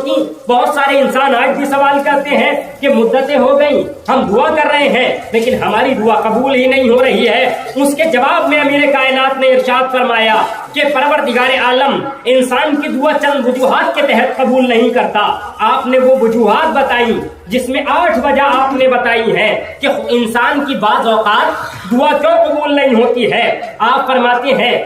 ہوتی. بہت سارے انسان آج بھی سوال کرتے ہیں کہ مدتیں ہو گئی, ہم دعا کر رہے ہیں لیکن ہماری دعا قبول ہی نہیں ہو رہی ہے. اس کے جواب میں امیر کائنات نے ارشاد فرمایا کہ پروردگار عالم انسان کی دعا چند وجوہات کے تحت قبول نہیں کرتا. آپ نے وہ وجوہات بتائی جس میں 8 وجہ آپ نے بتائی ہے کہ انسان کی بعض اوقات دعا کیوں قبول نہیں ہوتی ہے. آپ فرماتے ہیں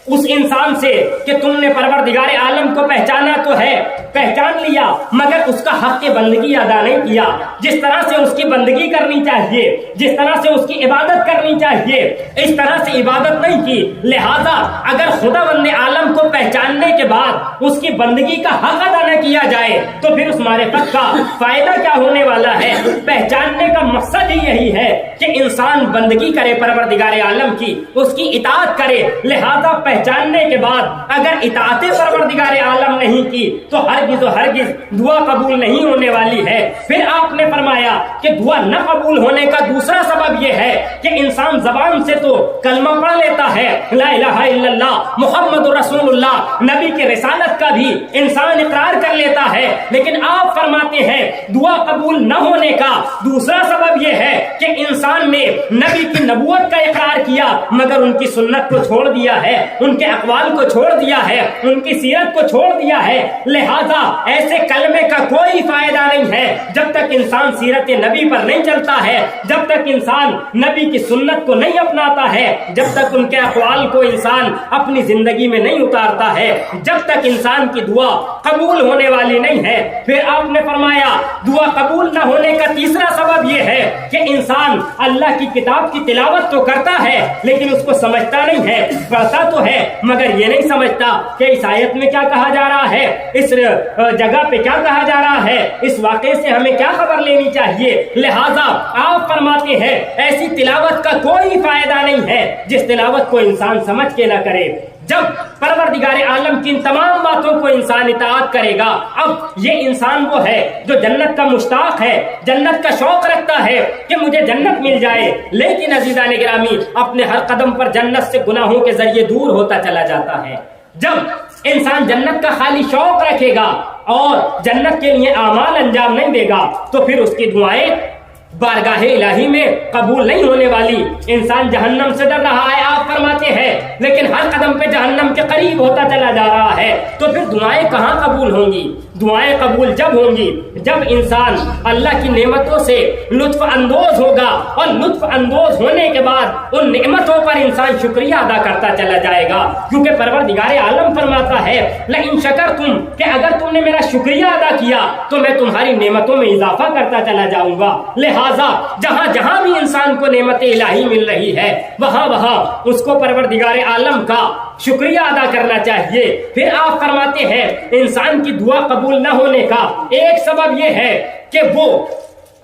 اس انسان سے کہ تم نے پروردگار عالم کو پہچانا تو ہے, پہچان لیا, مگر اس کا حق بندگی ادا نہیں کیا. جس طرح سے اس کی بندگی کرنی چاہیے, جس طرح سے اس کی عبادت کرنی چاہیے, اس طرح سے عبادت نہیں کی. لہذا اگر خدا بند عالم کو پہچاننے کے بعد اس کی بندگی کا حق ادا نہ کیا جائے تو پھر اس معرفت کا فائدہ کیا ہونے والا ہے. پہچاننے کا مقصد ہی یہی ہے کہ انسان بندگی کرے پروردگار عالم کی, اس کی اطاعت کرے. لہذا پہچاننے کے بعد اگر اطاعت پروردگار عالم نہیں کی تو ہرگز و ہرگز دعا قبول نہیں ہونے والی ہے. پھر آپ نے فرمایا کہ دعا نہ قبول ہونے کا دوسرا سبب یہ ہے کہ انسان زبان سے تو کلمہ پڑھ لیتا ہے, لا الہ الا اللہ محمد رسول اللہ, نبی کی رسالت کا بھی انسان اقرار کر لیتا ہے, لیکن آپ فرماتے ہیں دعا قبول نہ ہونے کا دوسرا سبب یہ ہے کہ انسان نے نبی کی نبوت کا اقرار کیا مگر ان کی سنت کو چھوڑ دیا ہے, ان کے اقوال کو چھوڑ دیا ہے, ان کی سیرت کو چھوڑ دیا ہے. لہذا ایسے کلمے کا کوئی فائدہ نہیں ہے جب تک انسان سیرت نبی پر نہیں چلتا ہے, جب تک انسان نبی کی سنت کو نہیں اپناتا ہے, جب تک ان کے اقوال کو انسان اپنی زندگی میں نہیں اتارتا ہے, جب تک انسان کی دعا قبول ہونے والی نہیں ہے. پھر آپ نے فرمایا دعا قبول نہ ہونے کا تیسرا سبب یہ ہے کہ انسان اللہ کی کتاب کی تلاوت تو کرتا ہے لیکن اس کو سمجھتا نہیں ہے, پڑھتا تو ہے مگر یہ نہیں سمجھتا کہ اس آیت میں کیا کہا جا رہا ہے, اس جگہ پہ کیا کہا جا رہا ہے, اس واقعے سے ہمیں کیا خبر لینی چاہیے. لہذا آپ فرماتے ہیں ایسی تلاوت کا کوئی فائدہ نہیں ہے جس تلاوت کو انسان سمجھ کے نہ کرے. جب پروردگار عالم کی ان تمام باتوں کو انسان اطاعت کرے گا, اب یہ انسان وہ ہے جو جنت کا مشتاق ہے, جنت کا شوق رکھتا ہے کہ مجھے جنت مل جائے, لیکن عزیزان گرامی اپنے ہر قدم پر جنت سے گناہوں کے ذریعے دور ہوتا چلا جاتا ہے. جب انسان جنت کا خالی شوق رکھے گا اور جنت کے لیے اعمال انجام نہیں دے گا تو پھر اس کی دعائیں بارگاہ الہی میں قبول نہیں ہونے والی. انسان جہنم سے ڈر رہا ہے آپ فرماتے ہیں, لیکن ہر قدم پہ جہنم کے قریب ہوتا چلا جا رہا ہے, تو پھر دعائیں کہاں قبول ہوں گی؟ دعائیں قبول جب ہوں گی جب انسان اللہ کی نعمتوں سے لطف اندوز ہوگا, اور لطف اندوز ہونے کے بعد ان نعمتوں پر انسان شکریہ ادا کرتا چلا جائے گا, کیونکہ پروردگار عالم فرماتا ہے لئن شکرتم, کہ اگر تم نے میرا شکریہ ادا کیا تو میں تمہاری نعمتوں میں اضافہ کرتا چلا جاؤں گا. لہذا جہاں جہاں بھی انسان کو نعمت الہی مل رہی ہے وہاں وہاں اس کو پروردگار عالم کا شکریہ ادا کرنا چاہیے. پھر آپ فرماتے ہیں انسان کی دعا قبول نہ ہونے کا ایک سبب یہ ہے کہ وہ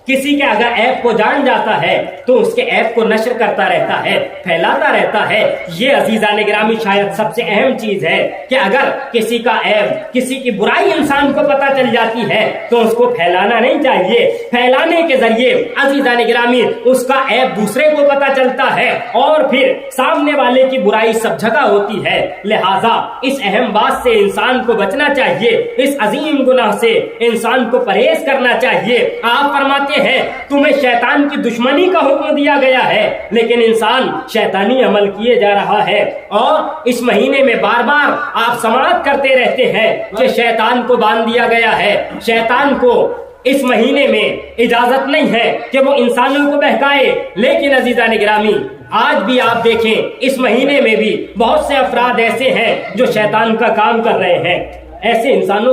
کسی کے اگر عیب کو جان جاتا ہے تو اس کے عیب کو نشر کرتا رہتا ہے, پھیلاتا رہتا ہے. یہ عزیزان گرامی شاید سب سے اہم چیز ہے کہ اگر کسی کا عیب, کسی کی برائی انسان کو پتہ چل جاتی ہے تو اس کو پھیلانا نہیں چاہیے. پھیلانے کے ذریعے عزیزان گرامی اس کا عیب دوسرے کو پتہ چلتا ہے اور پھر سامنے والے کی برائی سب جگہ ہوتی ہے. لہذا اس اہم بات سے انسان کو بچنا چاہیے, اس عظیم گناہ سے انسان کو پرہیز کرنا چاہیے. آپ فرماتے ہے تمہیں شیطان کی دشمنی کا حکم دیا گیا ہے, لیکن انسان شیطانی عمل کیے جا رہا ہے. اور اس مہینے میں بار بار آپ سماعت کرتے رہتے ہیں کہ شیطان کو باندھ دیا گیا ہے. شیطان کو اس مہینے میں اجازت نہیں ہے کہ وہ انسانوں کو بہکائے, لیکن عزیزان گرامی آج بھی آپ دیکھیں اس مہینے میں بھی بہت سے افراد ایسے ہیں جو شیطان کا کام کر رہے ہیں. ایسے انسانوں